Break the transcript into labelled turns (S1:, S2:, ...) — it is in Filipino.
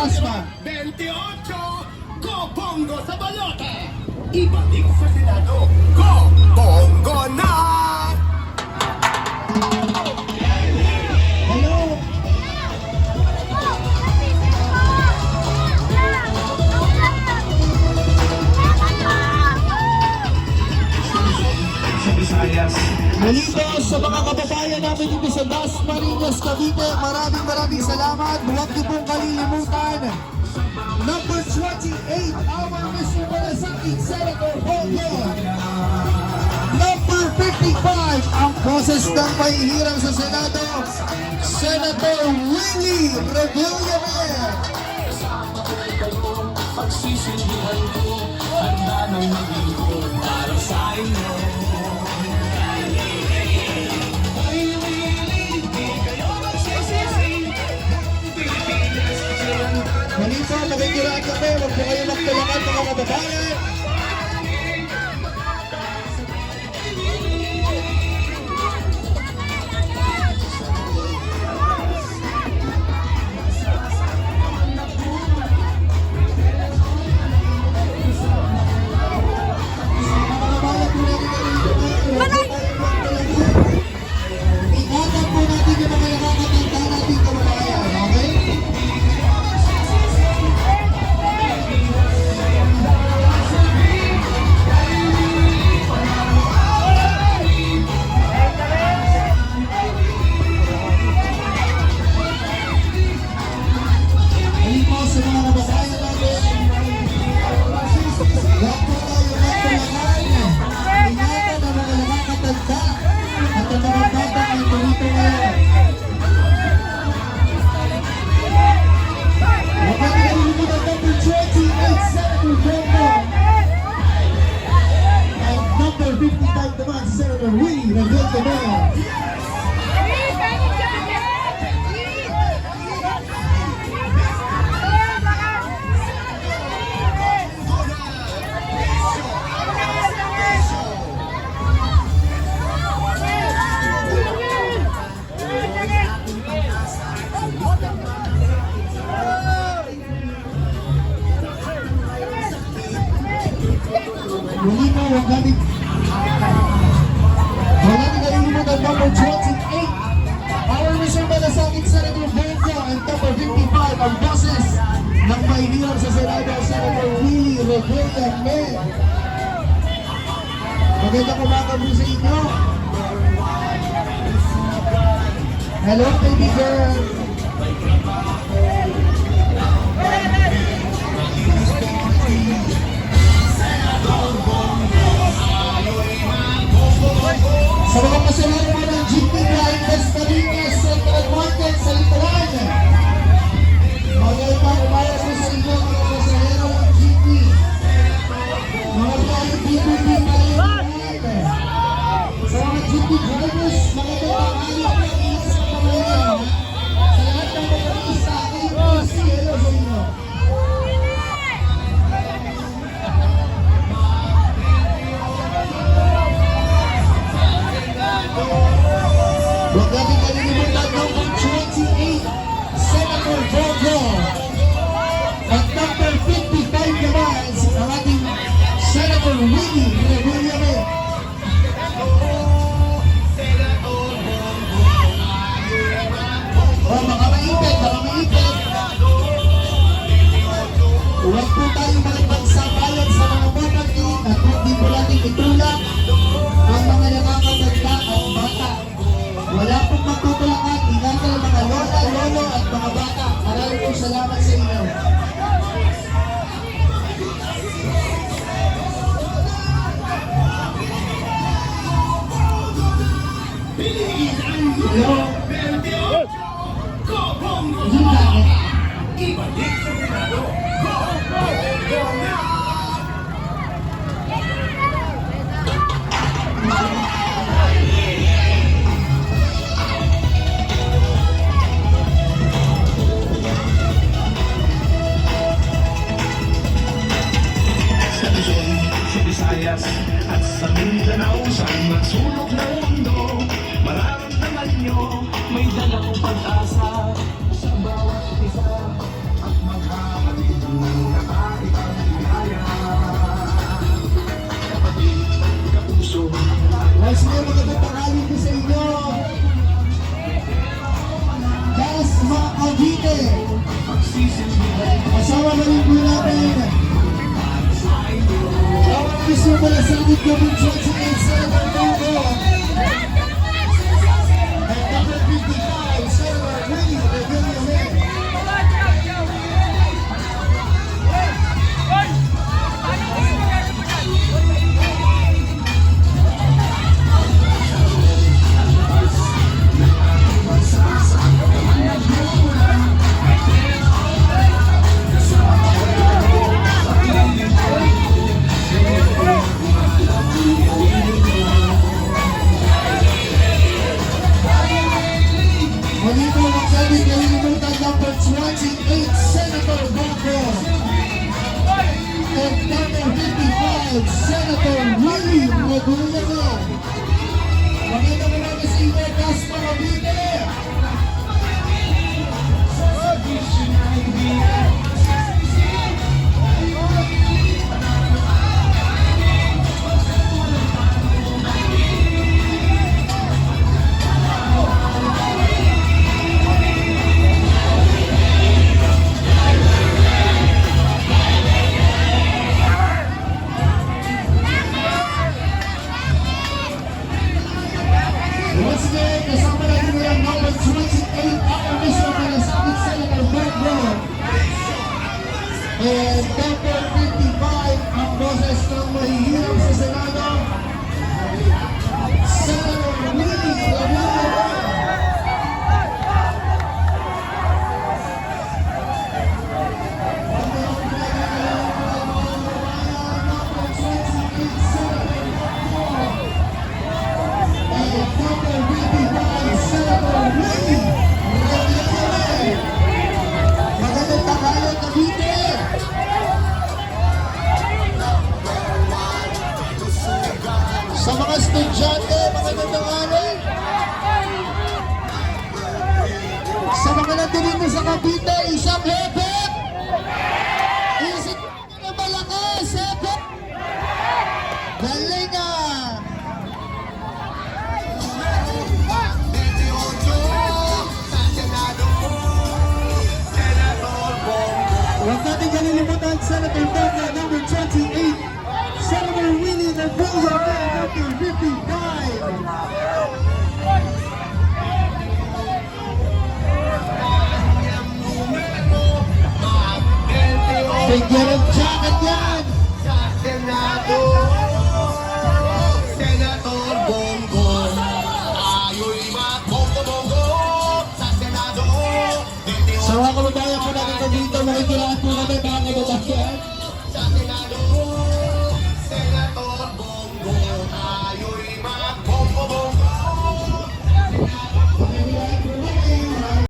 S1: Dasma.
S2: 28, Go Bongo sa balota! Ibalik sa Senado, Go Bongo na!
S1: Hello. Muli po sa mga kababayan namin dito sa Dasmariñas, Cavite, maraming salamat. Huwag niyo pong kalilimutan. Number 28, our Mr. Malasakit, Senator Bongo. Number 55, ang boses ng mahihirang sa Senado, Senator Willie Revillame.
S3: Pagsisilbihan ko, handa nang maging ko para sa inyo.
S1: Malito, makikiraan kami, huwag po kayo magtulakan mga kababayan. Ingatan po natin yung mga nakakatanda natin kababayan, okay? Ayun po sa mga kababayan natin. Huwag po tayo magtulakan. Ingatan ang mga nakakatanda at ang mga bata ay tulito ngayon. Huwag natin kalilimutan number 28, Senator Bongo. At number 55 naman, Senator Willie Revillame. Muli po, huwag natin kalilimutan number 28, our Mr. Malasakit, Senator Bongo, and number 55, ang boses ng mahihirang sa Senado, Senator Willie Revillame. Magandang umaga po sa inyo. Hello, baby girl. Sa mga kasalanan mo ng GP Line, Dasmariñas, Central Market, sa Litoran. Magandang umaga po sa inyo, mga pasahero ng GP. Mga tayo PPP tayo. Sa mga GP drivers, magandang umaga po sa pamayanan. Sa lahat ng mga isa, kayo po si hello sa inyo. Huwag natin kalilimutan number 28, Senator Bongo. At number 55 naman, ang ating Senator Willie Revillame. O, baka maipit. Huwag po tayo makipagsabayan sa mga monarchy at hindi po natin itulak ang mga nakakatanda at bata. Wala pong magtutulakan, ingatan ang mga lola, lolo at mga bata. Maraming po salamat sa inyo. Hello?
S2: Go Bongo!
S1: Yung bakit?
S2: Ibalik sa Senado, Go Bongo na!
S3: Sa Luzon, sa Visayas, at sa Mindanao, saan man sulok ng mundo, mararamdaman nyo, may dalang pag-asa sa bawat isa at
S1: Kasama na rin po natin ang gusto mo na sa ating gawin 28 Senator Bongo and number 55 Senator Willie Revilla. Malito ng sabi kalilimutan number 28 Senator Bongo and number 55 Senator Willie Revilla. Maganda mo natin si Ine Gaspar Cavite. Once again, kasama natin ngayon number 28 ang mismo malasakit Senator Bongo and number 55 ang boses ng mahihirap sa Senado Senator Willie Revilla. Magandang tanghali, Cavite! Sa mga estudyante, magandang tanghali! Sa mga nandito sa Cavite, isang hepet! Isip ko na malakas, hepet! Galing ah! Huwag natin kalilimutan Senator Bongo, number 28, Senator Willie Revilla, number 55. Bigyan ng jacket yan!
S2: Sa Senado, Senator Bongo, ayo'y magbongo-bongo sa Senado.
S1: Sa mga kababayan po natin dito, makikilakas po kami mga kababayan.
S2: Sa Senado,